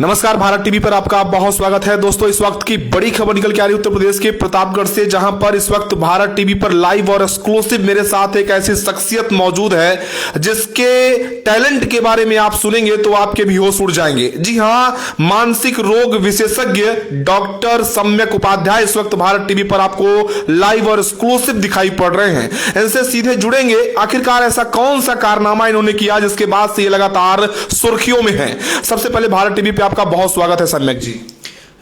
नमस्कार, भारत टीवी पर आपका बहुत स्वागत है। दोस्तों, इस वक्त की बड़ी खबर निकल के आ रही है उत्तर प्रदेश के प्रतापगढ़ से, जहां पर इस वक्त भारत टीवी पर लाइव और एक्सक्लूसिव मेरे साथ एक ऐसी शख्सियत मौजूद है जिसके टैलेंट के बारे में आप सुनेंगे तो आपके भी होश उड़ जाएंगे। जी हां, मानसिक रोग विशेषज्ञ डॉक्टर सम्यक उपाध्याय इस वक्त भारत टीवी पर आपको लाइव और एक्सक्लूसिव दिखाई पड़ रहे हैं। इनसे सीधे जुड़ेंगे, आखिरकार ऐसा कौन सा कारनामा इन्होंने किया जिसके बाद से ये लगातार सुर्खियों में है। सबसे पहले भारत टीवी पे आपका बहुत स्वागत है सम्यक जी।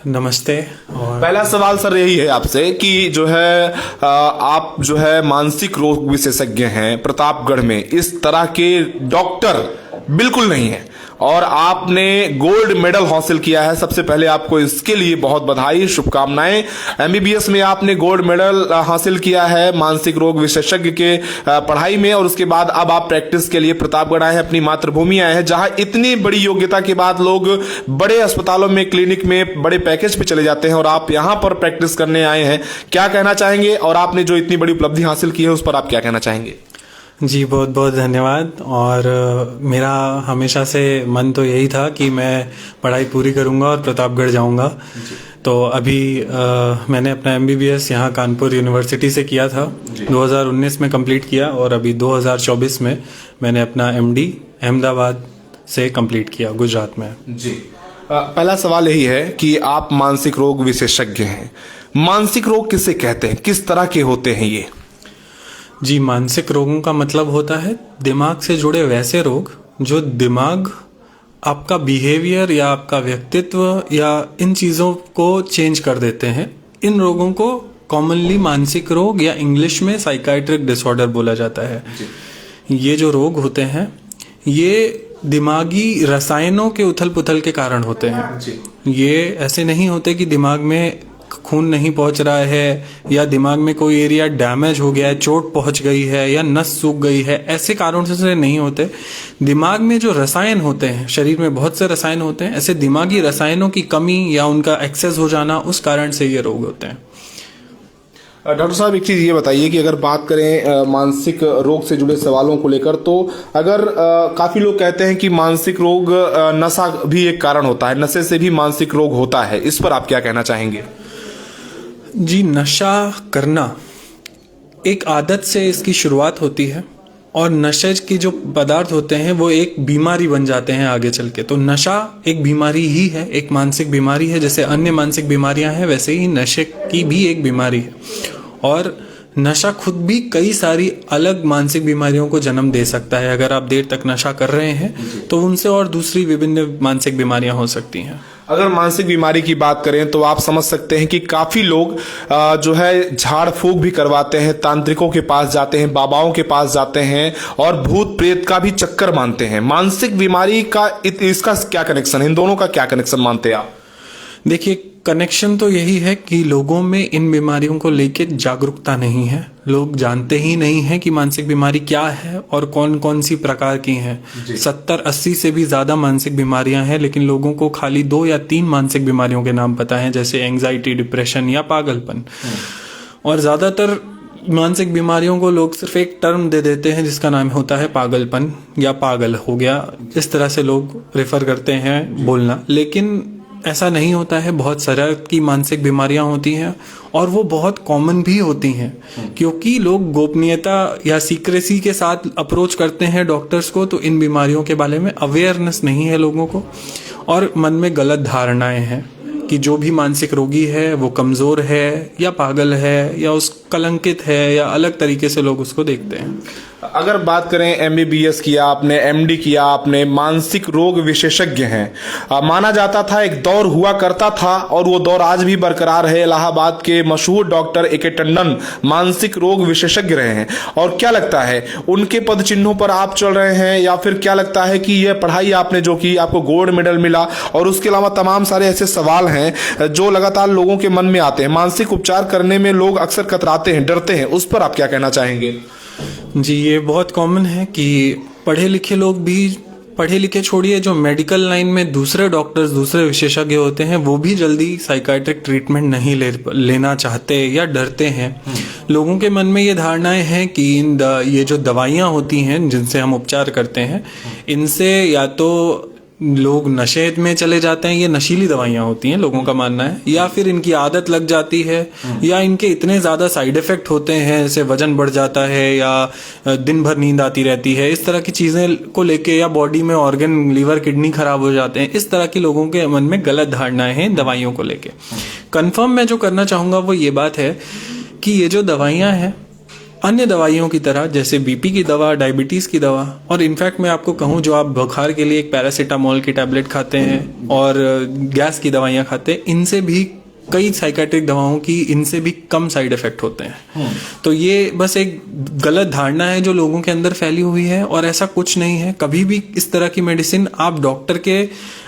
नमस्ते। और पहला सवाल सर यही है आपसे कि जो है आप जो है मानसिक रोग विशेषज्ञ हैं, प्रतापगढ़ में इस तरह के डॉक्टर बिल्कुल नहीं है और आपने गोल्ड मेडल हासिल किया है। सबसे पहले आपको इसके लिए बहुत बधाई, शुभकामनाएं। एमबीबीएस में आपने गोल्ड मेडल हासिल किया है मानसिक रोग विशेषज्ञ के पढ़ाई में, और उसके बाद अब आप प्रैक्टिस के लिए प्रतापगढ़ आए हैं, अपनी मातृभूमि आए हैं, जहां इतनी बड़ी योग्यता के बाद लोग बड़े अस्पतालों में, क्लिनिक में बड़े पैकेज पे चले जाते हैं और आप यहां पर प्रैक्टिस करने आए हैं। क्या कहना चाहेंगे, और आपने जो इतनी बड़ी उपलब्धि हासिल की है उस पर आप क्या कहना चाहेंगे? जी, बहुत बहुत धन्यवाद। और मेरा हमेशा से मन तो यही था कि मैं पढ़ाई पूरी करूंगा और प्रतापगढ़ जाऊंगा। तो अभी मैंने अपना एमबीबीएस यहाँ कानपुर यूनिवर्सिटी से किया था, 2019 में कंप्लीट किया, और अभी 2024 में मैंने अपना एमडी अहमदाबाद से कंप्लीट किया, गुजरात में। जी, पहला सवाल यही है कि आप मानसिक रोग विशेषज्ञ हैं। मानसिक रोग किसे कहते हैं, किस तरह के होते हैं ये? जी, मानसिक रोगों का मतलब होता है दिमाग से जुड़े वैसे रोग जो दिमाग, आपका बिहेवियर या आपका व्यक्तित्व या इन चीज़ों को चेंज कर देते हैं। इन रोगों को कॉमनली मानसिक रोग या इंग्लिश में साइकाइट्रिक डिसऑर्डर बोला जाता है। ये जो रोग होते हैं ये दिमागी रसायनों के उथल पुथल के कारण होते हैं। ये ऐसे नहीं होते कि दिमाग में खून नहीं पहुंच रहा है या दिमाग में कोई एरिया डैमेज हो गया है, चोट पहुंच गई है या नस सूख गई है, ऐसे कारणों से नहीं होते। दिमाग में जो रसायन होते हैं, शरीर में बहुत से रसायन होते हैं, ऐसे दिमागी रसायनों की कमी या उनका एक्सेस हो जाना, उस कारण से ये रोग होते हैं। डॉक्टर साहब, एक चीज़ ये बताइए कि अगर बात करें मानसिक रोग से जुड़े सवालों को लेकर, तो अगर काफ़ी लोग कहते हैं कि मानसिक रोग नशा भी एक कारण होता है, नशे से भी मानसिक रोग होता है, इस पर आप क्या कहना चाहेंगे? जी, नशा करना एक आदत से इसकी शुरुआत होती है और नशे के जो पदार्थ होते हैं वो एक बीमारी बन जाते हैं आगे चल के। तो नशा एक बीमारी ही है, एक मानसिक बीमारी है। जैसे अन्य मानसिक बीमारियां हैं वैसे ही नशे की भी एक बीमारी है, और नशा खुद भी कई सारी अलग मानसिक बीमारियों को जन्म दे सकता है। अगर आप देर तक नशा कर रहे हैं तो उनसे और दूसरी विभिन्न मानसिक बीमारियां हो सकती हैं। अगर मानसिक बीमारी की बात करें तो आप समझ सकते हैं कि काफी लोग जो है झाड़ फूक भी करवाते हैं, तांत्रिकों के पास जाते हैं, बाबाओं के पास जाते हैं और भूत प्रेत का भी चक्कर मानते हैं। मानसिक बीमारी का इसका क्या कनेक्शन है, इन दोनों का क्या कनेक्शन मानते हैं आप? देखिए, कनेक्शन तो यही है कि लोगों में इन बीमारियों को लेकर जागरूकता नहीं है। लोग जानते ही नहीं है कि मानसिक बीमारी क्या है और कौन कौन सी प्रकार की हैं। 70-80 से भी ज्यादा मानसिक बीमारियां हैं, लेकिन लोगों को खाली 2 या 3 मानसिक बीमारियों के नाम पता है, जैसे एंजाइटी, डिप्रेशन या पागलपन। और ज्यादातर मानसिक बीमारियों को लोग सिर्फ एक टर्म दे देते हैं जिसका नाम होता है पागलपन या पागल हो गया, इस तरह से लोग रेफर करते हैं बोलना। लेकिन ऐसा नहीं होता है। बहुत तरह की मानसिक बीमारियां होती हैं और वो बहुत कॉमन भी होती हैं, क्योंकि लोग गोपनीयता या सीक्रेसी के साथ अप्रोच करते हैं डॉक्टर्स को। तो इन बीमारियों के बारे में अवेयरनेस नहीं है लोगों को, और मन में गलत धारणाएं हैं कि जो भी मानसिक रोगी है वो कमजोर है या पागल है या उस कलंकित है, या अलग तरीके से लोग उसको देखते हैं। अगर बात करें एमबीबीएस किया आपने, एमडी किया आपने, मानसिक रोग विशेषज्ञ हैं। माना जाता था, एक दौर हुआ करता था और वो दौर आज भी बरकरार है। इलाहाबाद के मशहूर डॉक्टर ए.के. टंडन मानसिक रोग विशेषज्ञ रहे हैं, और क्या लगता है उनके पद चिन्हों पर आप चल रहे हैं, या फिर क्या लगता है कि यह पढ़ाई आपने जो की, आपको गोल्ड मेडल मिला, और उसके अलावा तमाम सारे ऐसे सवाल हैं जो लगातार लोगों के मन में आते हैं, मानसिक उपचार करने में लोग अक्सर कतराते हैं, डरते हैं, उस पर आप क्या कहना चाहेंगे? जी, ये बहुत कॉमन है कि पढ़े लिखे लोग भी, पढ़े लिखे छोड़िए, जो मेडिकल लाइन में दूसरे डॉक्टर्स, दूसरे विशेषज्ञ होते हैं, वो भी जल्दी साइकाइट्रिक ट्रीटमेंट नहीं लेना चाहते या डरते हैं। लोगों के मन में ये धारणाएं हैं कि ये जो दवाइयाँ होती हैं जिनसे हम उपचार करते हैं, इनसे या तो लोग नशे में चले जाते हैं, ये नशीली दवाइयां होती हैं लोगों का मानना है, या फिर इनकी आदत लग जाती है, या इनके इतने ज्यादा साइड इफेक्ट होते हैं, जैसे वजन बढ़ जाता है या दिन भर नींद आती रहती है, इस तरह की चीजें को लेके, या बॉडी में ऑर्गन लीवर किडनी खराब हो जाते हैं, इस तरह के लोगों के मन में गलत धारणाएं हैं दवाइयों को लेके। कंफर्म मैं जो करना चाहूंगा वो ये बात है कि ये जो दवाइयां हैं अन्य दवाइयों की तरह, जैसे बीपी की दवा, डायबिटीज की दवा, और इनफैक्ट मैं आपको कहूं जो आप बुखार के लिए एक पैरासीटामोल की टैबलेट खाते हैं और गैस की दवाइयां खाते हैं, इनसे भी कई साइकेट्रिक दवाओं की इनसे भी कम साइड इफेक्ट होते हैं। तो ये बस एक गलत धारणा है जो लोगों के अंदर फैली हुई है, और ऐसा कुछ नहीं है। कभी भी इस तरह की मेडिसिन आप डॉक्टर के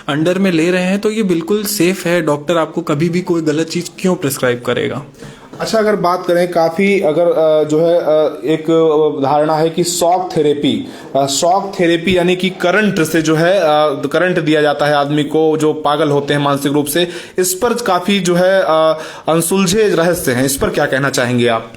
अंडर में ले रहे हैं तो ये बिल्कुल सेफ है। डॉक्टर आपको कभी भी कोई गलत चीज क्यों प्रिस्क्राइब करेगा। अच्छा, अगर बात करें काफ़ी अगर जो है एक धारणा है कि शॉक थेरेपी यानी कि करंट से जो है करंट दिया जाता है आदमी को जो पागल होते हैं मानसिक रूप से, इस पर काफ़ी जो है अनसुलझे रहस्य हैं, इस पर क्या कहना चाहेंगे आप?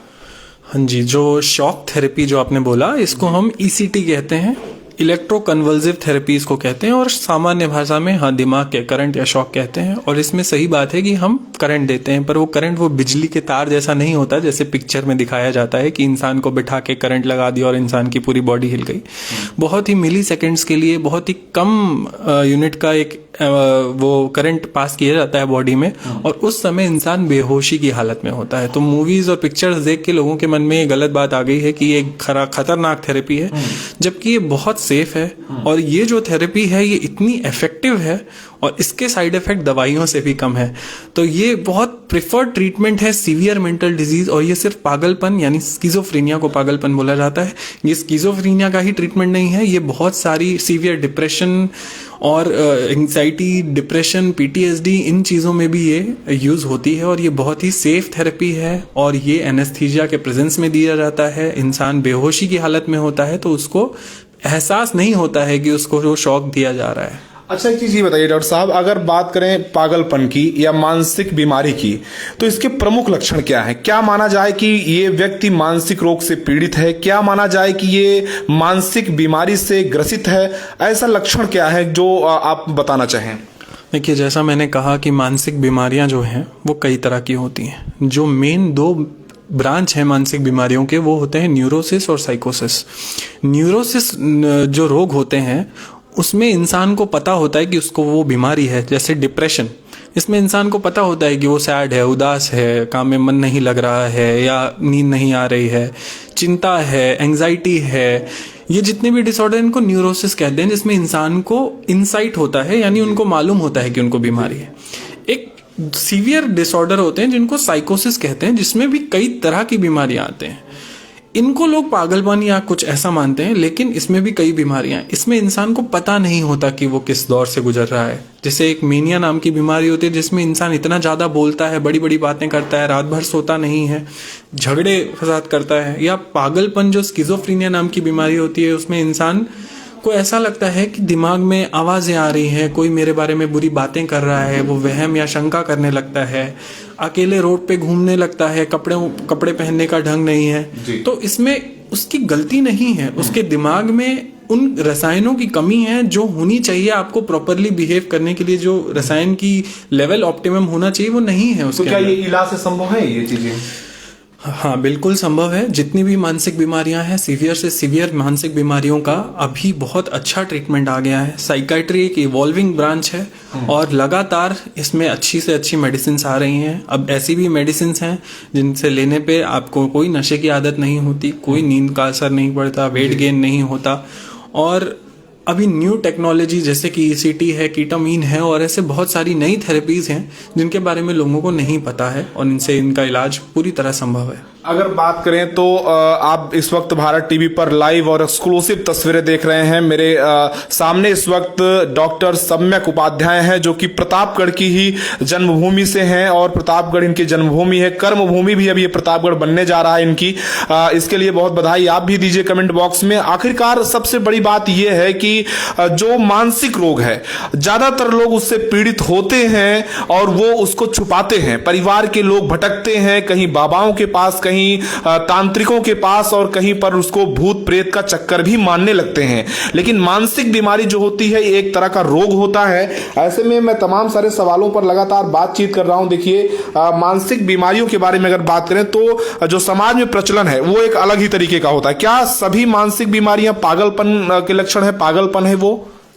हाँ जी, जो शॉक थेरेपी जो आपने बोला, इसको हम ईसीटी कहते हैं, इलेक्ट्रोकन्वल्सिव थेरेपी इसको कहते हैं, और सामान्य भाषा में हाँ दिमाग के करंट या शॉक कहते हैं। और इसमें सही बात है कि हम करंट देते हैं, पर वो करंट वो बिजली के तार जैसा नहीं होता जैसे पिक्चर में दिखाया जाता है कि इंसान को बिठा के करंट लगा दिया और इंसान की पूरी बॉडी हिल गई। बहुत ही मिली सेकेंड्स के लिए बहुत ही कम यूनिट का एक वो करंट पास किया जाता है बॉडी में, और उस समय इंसान बेहोशी की हालत में होता है। तो मूवीज और पिक्चर्स देख के लोगों के मन में ये गलत बात आ गई है कि ये खतरनाक थेरेपी है, जबकि ये बहुत सेफ है। और ये जो थेरेपी है ये इतनी इफेक्टिव है और इसके साइड इफेक्ट दवाइयों से भी कम है। तो ये बहुत प्रिफर्ड ट्रीटमेंट है सीवियर मेंटल डिजीज, और ये सिर्फ पागलपन यानी स्किज़ोफ्रेनिया को पागलपन बोला जाता है, ये स्किज़ोफ्रेनिया का ही ट्रीटमेंट नहीं है। ये बहुत सारी सीवियर डिप्रेशन और एंग्जाइटी, डिप्रेशन, पीटीएसडी, इन चीज़ों में भी ये यूज़ होती है। और ये बहुत ही सेफ थेरेपी है, और ये एनेस्थीसिया के प्रेजेंस में दिया जाता है। इंसान बेहोशी की हालत में होता है तो उसको एहसास नहीं होता है कि उसको जो शॉक दिया जा रहा है। अच्छा, एक चीज ये बताइए डॉक्टर साहब, अगर बात करें पागलपन की या मानसिक बीमारी की, तो इसके प्रमुख लक्षण क्या हैं? क्या माना जाए कि ये व्यक्ति मानसिक रोग से पीड़ित है? क्या माना जाए कि ये मानसिक बीमारी से ग्रसित है? ऐसा लक्षण क्या है जो आप बताना चाहें? देखिए, जैसा मैंने कहा कि मानसिक बीमारियां जो हैं वो कई तरह की होती हैं। जो मेन दो ब्रांच है मानसिक बीमारियों के वो होते हैं न्यूरोसिस और साइकोसिस। न्यूरोसिस जो रोग होते हैं उसमें इंसान को पता होता है कि उसको वो बीमारी है। जैसे डिप्रेशन, इसमें इंसान को पता होता है कि वो सैड है, उदास है, काम में मन नहीं लग रहा है या नींद नहीं आ रही है, चिंता है, एंग्जाइटी है। ये जितने भी डिसऑर्डर इनको न्यूरोसिस कहते हैं, जिसमें इंसान को इंसाइट होता है, यानी उनको मालूम होता है कि उनको बीमारी है। एक सीवियर डिसऑर्डर होते हैं जिनको साइकोसिस कहते हैं, जिसमें भी कई तरह की बीमारियां आते हैं। इनको लोग पागलपन या कुछ ऐसा मानते हैं, लेकिन इसमें भी कई बीमारियां हैं। इसमें इंसान को पता नहीं होता कि वो किस दौर से गुजर रहा है। जैसे एक मेनिया नाम की बीमारी होती है जिसमें इंसान इतना ज्यादा बोलता है, बड़ी बड़ी बातें करता है, रात भर सोता नहीं है, झगड़े फसाद करता है। या पागलपन जो स्किज़ोफ्रेनिया नाम की बीमारी होती है, उसमें इंसान को ऐसा लगता है कि दिमाग में आवाजें आ रही हैं, कोई मेरे बारे में बुरी बातें कर रहा है, वो वहम या शंका करने लगता है, अकेले रोड पे घूमने लगता है, कपड़े पहनने का ढंग नहीं है। तो इसमें उसकी गलती नहीं है, उसके दिमाग में उन रसायनों की कमी है जो होनी चाहिए आपको प्रॉपरली बिहेव करने के लिए। जो रसायन की लेवल ऑप्टिमम होना चाहिए वो नहीं है उसके। तो क्या ये इलाज से संभव है ये चीजें? हाँ, बिल्कुल संभव है। जितनी भी मानसिक बीमारियां हैं, सीवियर से सीवियर मानसिक बीमारियों का अभी बहुत अच्छा ट्रीटमेंट आ गया है। साइकाइट्री एक इवॉल्विंग ब्रांच है और लगातार इसमें अच्छी से अच्छी मेडिसिन आ रही हैं। अब ऐसी भी मेडिसिन हैं जिनसे लेने पे आपको कोई नशे की आदत नहीं होती, कोई नींद का असर नहीं पड़ता, वेट गेन नहीं होता। और अभी न्यू टेक्नोलॉजी जैसे कि ईसीटी है, कीटामीन है, और ऐसे बहुत सारी नई थेरेपीज हैं जिनके बारे में लोगों को नहीं पता है, और इनसे इनका इलाज पूरी तरह संभव है। अगर बात करें तो आप इस वक्त भारत टीवी पर लाइव और एक्सक्लूसिव तस्वीरें देख रहे हैं। मेरे सामने इस वक्त डॉक्टर सम्यक उपाध्याय हैं जो कि प्रतापगढ़ की ही जन्मभूमि से हैं, और प्रतापगढ़ इनकी जन्मभूमि है, कर्मभूमि भी अब ये प्रतापगढ़ बनने जा रहा है इनकी। इसके लिए बहुत बधाई आप भी दीजिए कमेंट बॉक्स में। आखिरकार सबसे बड़ी बात यह है कि जो मानसिक रोग है ज्यादातर लोग उससे पीड़ित होते हैं और वो उसको छुपाते हैं। परिवार के लोग भटकते हैं, कहीं बाबाओं के पास, कहीं कहीं तांत्रिकों के पास और कहीं पर उसको भूत प्रेत का चक्कर भी मानने लगते हैं। लेकिन मानसिक बीमारी जो होती है ये एक तरह का रोग होता है। ऐसे में मैं तमाम सारे सवालों पर लगातार बातचीत कर रहा हूं। देखिए, मानसिक बीमारियों के बारे में अगर बात करें तो जो समाज में प्रचलन है वो एक अलग ही तरीके का होता है। क्या सभी मानसिक बीमारियां पागलपन के लक्षण है, पागलपन है वो?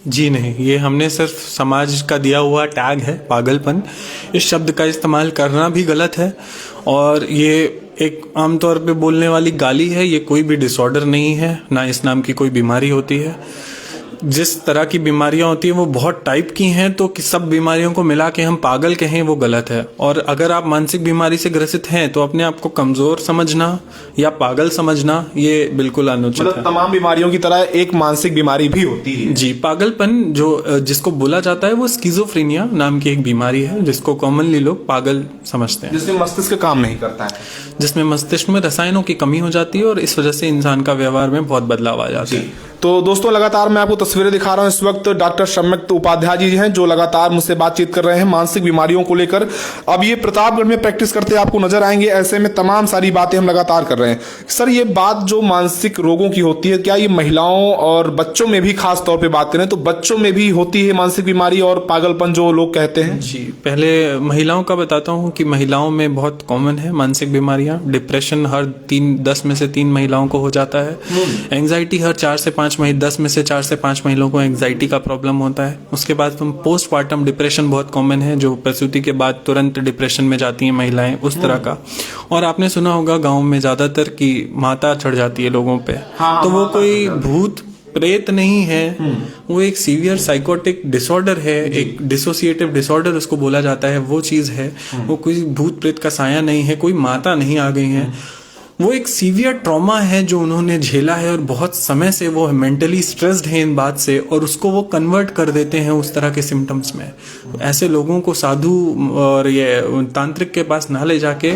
जी नहीं, ये हमने सिर्फ समाज का दिया हुआ टैग है पागलपन। इस शब्द का इस्तेमाल करना भी गलत है और ये एक आमतौर पे बोलने वाली गाली है। ये कोई भी डिसऑर्डर नहीं है, ना इस नाम की कोई बीमारी होती है। जिस तरह की बीमारियां होती हैं वो बहुत टाइप की हैं, तो सब बीमारियों को मिला के हम पागल कहें वो गलत है। और अगर आप मानसिक बीमारी से ग्रसित हैं तो अपने आप को कमजोर समझना या पागल समझना ये बिल्कुल अनुचित है। तमाम बीमारियों की तरह एक मानसिक बीमारी भी होती है। जी, पागलपन जो जिसको बोला जाता है वो स्किज़ोफ्रेनिया नाम की एक बीमारी है जिसको कॉमनली लोग पागल समझते हैं। जिसमें मस्तिष्क काम नहीं करता है, जिसमें मस्तिष्क में रसायनों की कमी हो जाती है और इस वजह से इंसान का व्यवहार में बहुत बदलाव आ जाता है। तो दोस्तों, लगातार मैं आपको तस्वीरें दिखा रहा हूं। इस वक्त डॉक्टर सम्यक उपाध्याय जी हैं जो लगातार मुझसे बातचीत कर रहे हैं मानसिक बीमारियों को लेकर। अब ये प्रतापगढ़ में प्रैक्टिस करते आपको नजर आएंगे। ऐसे में तमाम सारी बातें हम लगातार कर रहे हैं। सर, ये बात जो मानसिक रोगों की होती है, क्या ये महिलाओं और बच्चों में भी, खास तौर पे बात करें तो बच्चों में भी होती है मानसिक बीमारी और पागलपन जो लोग कहते हैं? जी, पहले महिलाओं का बताता हूँ कि महिलाओं में बहुत कॉमन है मानसिक बीमारियां। डिप्रेशन हर 10 में से 3 महिलाओं को हो जाता है। एंग्जाइटी हर 4 से 5 10 में से 4 से 5 महिलाओं को एंग्जाइटी का प्रॉब्लम होता है। उसके बाद पोस्टमार्टम डिप्रेशन बहुत कॉमन है, जो प्रसूति के बाद तुरंत डिप्रेशन में जाती हैं महिलाएं, उस तरह का। और आपने सुना होगा गांव में ज्यादातर की माता चढ़ जाती है लोगों पे। तो वो कोई भूत प्रेत नहीं है, वो एक सीवियर साइकोटिक डिसऑर्डर है, एक डिसोसिएटिव डिसऑर्डर उसको बोला जाता है, वो चीज है। वो कोई भूत प्रेत का साया नहीं है, कोई माता नहीं आ गई है। वो एक सीवियर ट्रॉमा है जो उन्होंने झेला है और बहुत समय से वो मेंटली स्ट्रेस्ड है इन बात से, और उसको वो कन्वर्ट कर देते हैं उस तरह के सिम्टम्स में। तो ऐसे लोगों को साधु और ये तांत्रिक के पास ना ले जाके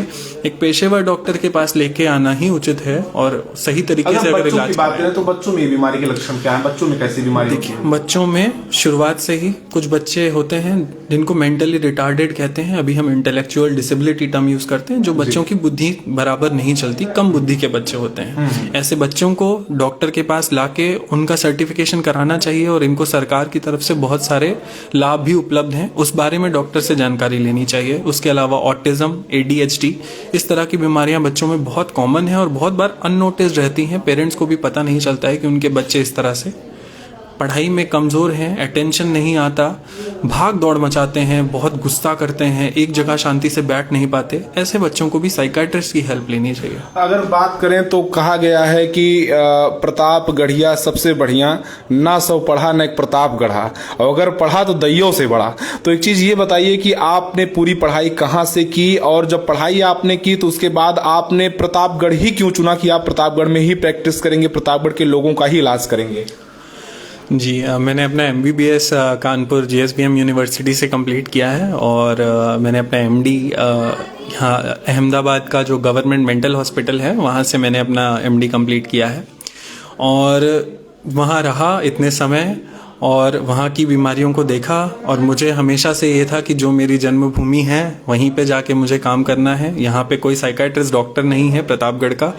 एक पेशेवर डॉक्टर के पास लेके आना ही उचित है और सही तरीके से अगर इलाज बात करें तो बच्चों में बीमारी के लक्षण क्या है? बच्चों में कैसी बीमारी? देखिए, बच्चों में शुरुआत से ही कुछ बच्चे होते हैं जिनको मेंटली रिटार्डेड कहते हैं। अभी हम इंटेलेक्चुअल डिसेबिलिटी टर्म यूज करते हैं, जो बच्चों की बुद्धि बराबर नहीं चलती, कम बुद्धि के बच्चे होते हैं। ऐसे बच्चों को डॉक्टर के पास लाके उनका सर्टिफिकेशन कराना चाहिए और इनको सरकार की तरफ से बहुत सारे लाभ भी उपलब्ध हैं, उस बारे में डॉक्टर से जानकारी लेनी चाहिए। उसके अलावा ऑटिज्म, ADHD, इस तरह की बीमारियां बच्चों में बहुत कॉमन है और बहुत बार अननोटिस्ड रहती हैं। पेरेंट्स को भी पता नहीं चलता है कि उनके बच्चे इस तरह से पढ़ाई में कमजोर हैं, अटेंशन नहीं आता, भाग दौड़ मचाते हैं, बहुत गुस्सा करते हैं, एक जगह शांति से बैठ नहीं पाते। ऐसे बच्चों को भी साइकाइट्रिस्ट की हेल्प लेनी चाहिए। अगर बात करें तो कहा गया है कि प्रतापगढ़िया सबसे बढ़िया, ना सौ पढ़ा न एक प्रताप गढ़ा, और अगर पढ़ा तो दैयों से बड़ा। तो एक चीज ये बताइए कि आपने पूरी पढ़ाई कहाँ से की, और जब पढ़ाई आपने की तो उसके बाद आपने प्रतापगढ़ ही क्यों चुना कि आप प्रतापगढ़ में ही प्रैक्टिस करेंगे, प्रतापगढ़ के लोगों का ही इलाज करेंगे? जी, मैंने अपना MBBS कानपुर GSBM यूनिवर्सिटी से कंप्लीट किया है और मैंने अपना MD यहाँ अहमदाबाद का जो गवर्नमेंट मेंटल हॉस्पिटल है वहाँ से मैंने अपना MD कंप्लीट किया है और वहाँ रहा इतने समय और वहाँ की बीमारियों को देखा। और मुझे हमेशा से ये था कि जो मेरी जन्मभूमि है वहीं पे जाके मुझे काम करना है। यहाँ पे कोई साइकाइट्रिस्ट डॉक्टर नहीं है प्रतापगढ़ का,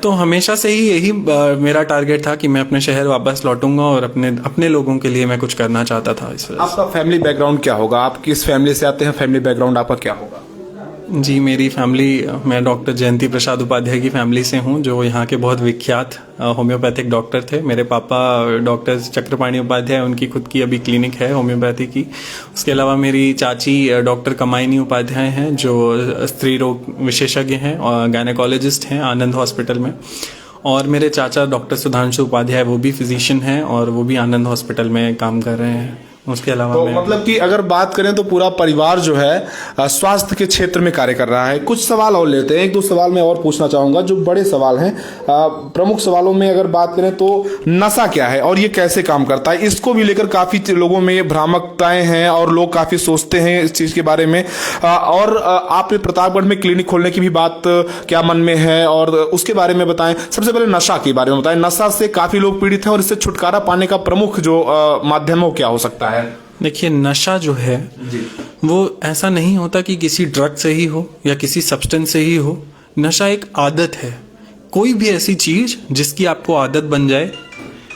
तो हमेशा से ही यही मेरा टारगेट था कि मैं अपने शहर वापस लौटूंगा और अपने लोगों के लिए मैं कुछ करना चाहता था। इस वजह आपका फैमिली बैकग्राउंड क्या होगा? आप किस फैमिली से आते हैं? फैमिली बैकग्राउंड आपका क्या होगा? जी, मेरी फैमिली, मैं डॉक्टर जयंती प्रसाद उपाध्याय की फैमिली से हूँ, जो यहाँ के बहुत विख्यात होम्योपैथिक डॉक्टर थे। मेरे पापा डॉक्टर चक्रपाणी उपाध्याय, उनकी खुद की अभी क्लिनिक है होम्योपैथी की। उसके अलावा मेरी चाची डॉक्टर कमायनी उपाध्याय हैं, जो स्त्री रोग विशेषज्ञ हैं और गायनेकोलॉजिस्ट हैं आनंद हॉस्पिटल में। और मेरे चाचा डॉक्टर सुधांशु उपाध्याय, वो भी फिजिशियन हैं और वो भी आनंद हॉस्पिटल में काम कर रहे हैं। उसके अलावा तो मतलब कि अगर बात करें तो पूरा परिवार जो है स्वास्थ्य के क्षेत्र में कार्य कर रहा है। कुछ सवाल और लेते हैं, 1-2 सवाल मैं और पूछना चाहूंगा जो बड़े सवाल हैं। प्रमुख सवालों में अगर बात करें तो नशा क्या है और ये कैसे काम करता है, इसको भी लेकर काफी लोगों में ये भ्रामकताएं हैं और लोग काफी सोचते हैं इस चीज के बारे में। और आपने प्रतापगढ़ में क्लिनिक खोलने की भी बात क्या मन में है, और उसके बारे में बताएं। सबसे पहले नशा के बारे में बताएं। नशा से काफी लोग पीड़ित हैं और इससे छुटकारा पाने का प्रमुख जो माध्यम हो क्या हो सकता है? देखिए, नशा जो है वो ऐसा नहीं होता कि किसी ड्रग से ही हो या किसी सब्सटेंस से ही हो। नशा एक आदत है। कोई भी ऐसी चीज जिसकी आपको आदत बन जाए,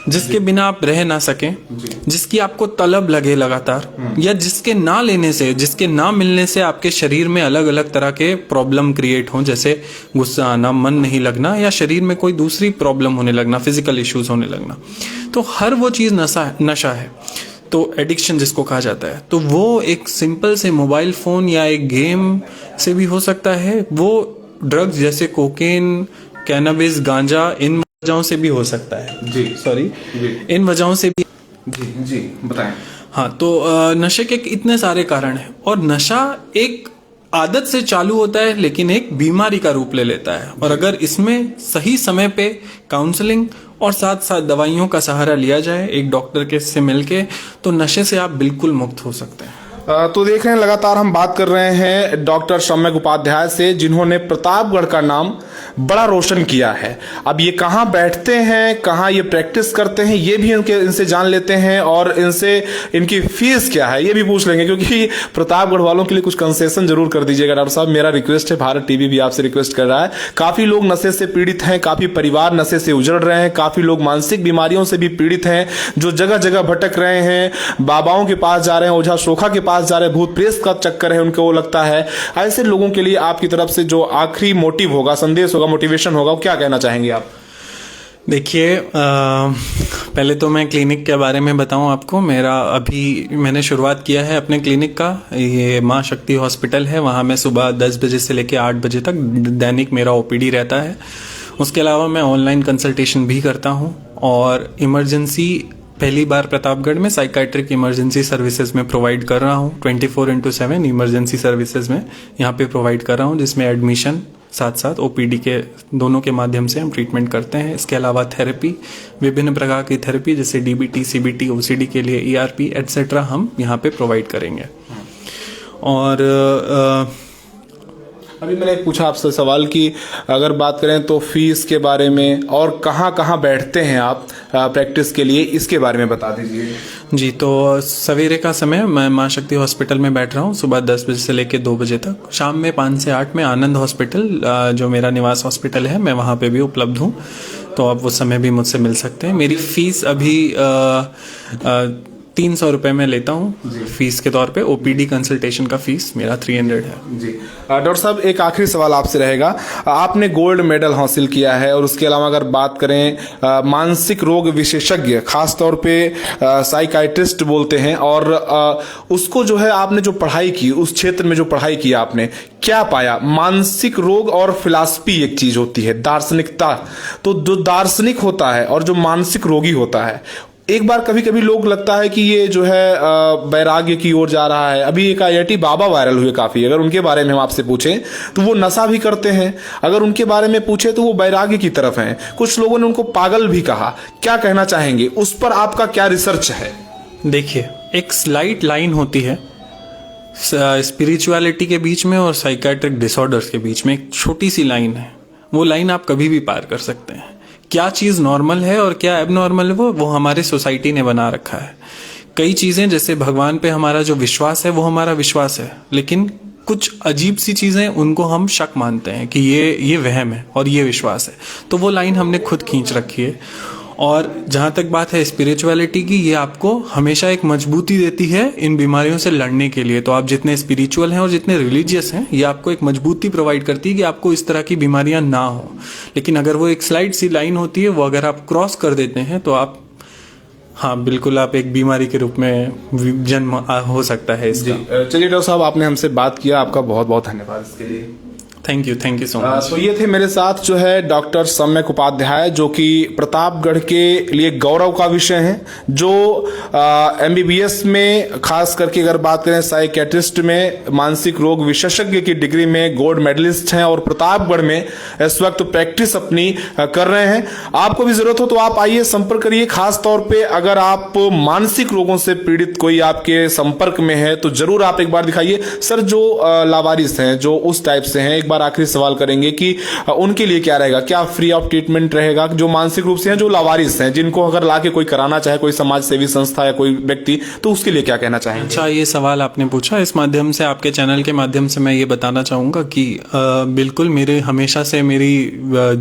जिसके बिना आप रह ना सकें, जिसकी आपको तलब लगे लगातार, या जिसके ना लेने से, जिसके ना मिलने से आपके शरीर में अलग अलग तरह के प्रॉब्लम क्रिएट हों, जैसे गुस्सा आना, मन नहीं लगना, या शरीर में कोई दूसरी प्रॉब्लम होने लगना, फिजिकल इश्यूज होने लगना, तो हर वो चीज नशा है। तो एडिक्शन जिसको कहा जाता है, तो वो एक सिंपल से मोबाइल फोन या एक गेम से भी हो सकता है, वो ड्रग्स जैसे कोकेन, कैनबिस, गांजा, इन वजहों से भी हो सकता है। जी सॉरी, इन वजहों से भी। जी बताएं। हाँ, तो नशे के इतने सारे कारण हैं, और नशा एक आदत से चालू होता है लेकिन एक बीमारी का रूप ले लेता है। और अगर इसमें सही समय पे काउंसलिंग और साथ साथ दवाइयों का सहारा लिया जाए एक डॉक्टर के से मिलके, तो नशे से आप बिल्कुल मुक्त हो सकते हैं। तो देख रहे हैं, लगातार हम बात कर रहे हैं डॉक्टर सम्यक उपाध्याय से, जिन्होंने प्रतापगढ़ का नाम बड़ा रोशन किया है। अब ये कहाँ बैठते हैं, कहाँ ये प्रैक्टिस करते हैं, ये भी इनसे जान लेते हैं, और इनसे इनकी फीस क्या है ये भी पूछ लेंगे, क्योंकि प्रतापगढ़ वालों के लिए कुछ कंसेशन जरूर कर दीजिएगा डॉक्टर साहब, मेरा रिक्वेस्ट है। भारत टीवी भी आपसे रिक्वेस्ट कर रहा है। काफी लोग नशे से पीड़ित हैं, काफी परिवार नशे से उजड़ रहे हैं, काफी लोग मानसिक बीमारियों से भी पीड़ित हैं, जो जगह जगह भटक रहे हैं, बाबाओं के पास जा रहे हैं, ओझा सोखा के पास जा रहे हैं, भूत प्रेत का चक्कर है उनको, वो लगता है। ऐसे लोगों के लिए आपकी तरफ से जो आखिरी मोटिव होगा, संदेश होगा, मोटिवेशन होगा, वो क्या कहना चाहेंगे आप? देखिए, पहले तो मैं क्लिनिक के बारे में बताऊं आपको। मैंने शुरुआत किया है अपने क्लिनिक का, ये माँ शक्ति हॉस्पिटल है। वहाँ मैं सुबह 10 बजे से लेकर 8 बजे तक दैनिक मेरा ओपीडी रहता है। उसके अलावा मैं ऑनलाइन कंसल्टेशन भी करता हूँ, और इमरजेंसी पहली बार प्रतापगढ़ में साइकाइट्रिक इमरजेंसी सर्विसेज में प्रोवाइड कर रहा हूँ। 24/7 इमरजेंसी सर्विसेज में यहाँ पे प्रोवाइड कर रहा हूँ, जिसमें एडमिशन साथ साथ ओपीडी के दोनों के माध्यम से हम ट्रीटमेंट करते हैं। इसके अलावा थेरेपी, विभिन्न प्रकार की थेरेपी जैसे डीबीटी, सीबीटी, ओसीडी के लिए ईआरपी एटसेट्रा हम यहाँ पे प्रोवाइड करेंगे। और अभी मैंने पूछा आपसे सवाल कि अगर बात करें तो फीस के बारे में, और कहाँ बैठते हैं आप प्रैक्टिस के लिए, इसके बारे में बता दीजिए। जी, तो सवेरे का समय मैं माँ शक्ति हॉस्पिटल में बैठ रहा हूँ सुबह 10 बजे से लेकर 2 बजे तक। शाम में 5 से 8 में आनंद हॉस्पिटल, जो मेरा निवास हॉस्पिटल है, मैं वहाँ पे भी उपलब्ध हूँ, तो आप वो समय भी मुझसे मिल सकते हैं। मेरी फीस अभी 300 रुपये में लेता हूँ फीस के तौर पे। ओपीडी कंसल्टेशन का फीस मेरा 300 है। जी डॉक्टर साहब, एक आखिरी सवाल आपसे रहेगा। आपने गोल्ड मेडल हासिल किया है, और उसके अलावा अगर बात करें मानसिक रोग विशेषज्ञ, खास तौर पे साइकाइट्रिस्ट बोलते हैं, और उसको जो है आपने जो पढ़ाई की, उस क्षेत्र में जो पढ़ाई की आपने, क्या पाया? मानसिक रोग और फिलॉसफी एक चीज होती है, दार्शनिकता। तो जो दार्शनिक होता है और जो मानसिक रोगी होता है, एक बार कभी कभी लोग लगता है कि ये जो है वैराग्य की ओर जा रहा है। अभी एक IIT बाबा वायरल हुए काफी, अगर उनके बारे में हम आपसे पूछें तो वो नशा भी करते हैं, अगर उनके बारे में पूछे तो वो वैराग्य की तरफ हैं। कुछ लोगों ने उनको पागल भी कहा। क्या कहना चाहेंगे उस पर? आपका क्या रिसर्च है? देखिए, एक स्लाइट लाइन होती है स्पिरिचुअलिटी के बीच में और साइकाट्रिक डिसऑर्डर्स के बीच में, एक छोटी सी लाइन है। वो लाइन आप कभी भी पार कर सकते हैं। क्या चीज नॉर्मल है और क्या एबनॉर्मल है, वो हमारे सोसाइटी ने बना रखा है। कई चीजें, जैसे भगवान पे हमारा जो विश्वास है वो हमारा विश्वास है, लेकिन कुछ अजीब सी चीजें उनको हम शक मानते हैं कि ये वहम है और ये विश्वास है। तो वो लाइन हमने खुद खींच रखी है। और जहां तक बात है स्पिरिचुअलिटी की, ये आपको हमेशा एक मजबूती देती है इन बीमारियों से लड़ने के लिए। तो आप जितने स्पिरिचुअल हैं और जितने रिलीजियस हैं, ये आपको एक मजबूती प्रोवाइड करती है कि आपको इस तरह की बीमारियां ना हो। लेकिन अगर वो एक स्लाइड सी लाइन होती है, वो अगर आप क्रॉस कर देते हैं तो आप, हाँ बिल्कुल, आप एक बीमारी के रूप में जन्म हो सकता है इसका। चलिए डॉक्टर साहब, आपने हमसे बात किया, आपका बहुत बहुत धन्यवाद इसके लिए। Thank you so much. तो ये थे मेरे साथ जो है डॉक्टर सम्यक उपाध्याय, जो कि प्रतापगढ़ के लिए गौरव का विषय है, जो MBBS में खास करके अगर बात करें साइकेट्रिस्ट में, मानसिक रोग विशेषज्ञ की डिग्री में गोल्ड मेडलिस्ट हैं, और प्रतापगढ़ में इस वक्त प्रैक्टिस अपनी कर रहे हैं। आपको भी जरूरत हो तो आप आइए, संपर्क करिए। खास तौर पे अगर आप मानसिक रोगों से पीड़ित कोई आपके संपर्क में है तो जरूर आप एक बार दिखाइए। सर, जो लावारिस हैं, जो उस टाइप से हैं, एक बार आखिरी सवाल करेंगे कि उनके लिए क्या रहेगा, क्या फ्री ऑफ ट्रीटमेंट रहेगा जो मानसिक रूप से हैं, जो लावारिस हैं, जिनको अगर लाके कोई कराना चाहे, कोई समाज सेवी संस्था या कोई व्यक्ति, तो उसके लिए क्या कहना चाहेंगे? अच्छा, ये सवाल आपने पूछा, इस माध्यम से आपके चैनल के माध्यम से मैं ये बताना चाहूँगा कि बिल्कुल मेरे हमेशा से मेरी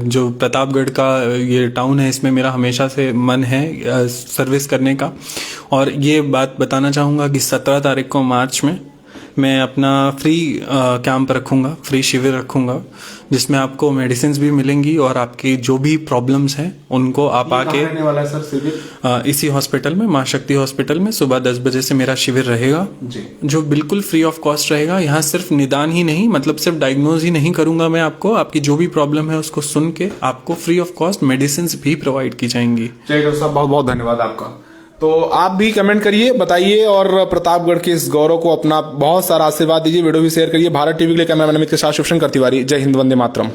जो प्रतापगढ़ का ये टाउन है इसमें मेरा हमेशा से मन है सर्विस करने का। और ये बात बताना चाहूँगा कि 17 तारीख को मार्च में मैं अपना फ्री कैंप रखूँगा, फ्री शिविर रखूँगा, जिसमें आपको मेडिसिन भी मिलेंगी और आपकी जो भी प्रॉब्लम्स हैं उनको आप आके वाला है सर शिविर? इसी हॉस्पिटल में, माँ शक्ति हॉस्पिटल में सुबह 10 बजे से मेरा शिविर रहेगा जी, जो बिल्कुल फ्री ऑफ कॉस्ट रहेगा। यहाँ सिर्फ निदान ही नहीं, मतलब सिर्फ डायग्नोज ही नहीं करूंगा मैं, आपको आपकी जो भी प्रॉब्लम है उसको सुन के आपको फ्री ऑफ कॉस्ट मेडिसिन भी प्रोवाइड की जाएंगी। चलिए डॉक्टर साहब, बहुत बहुत धन्यवाद आपका। तो आप भी कमेंट करिए, बताइए और प्रतापगढ़ के इस गौरव को अपना बहुत सारा आशीर्वाद दीजिए। वीडियो भी शेयर करिए। भारत टीवी के लिए कैमरामैन अमित के साथ शिवशंकर तिवारी। जय हिंद, वंदे मातरम।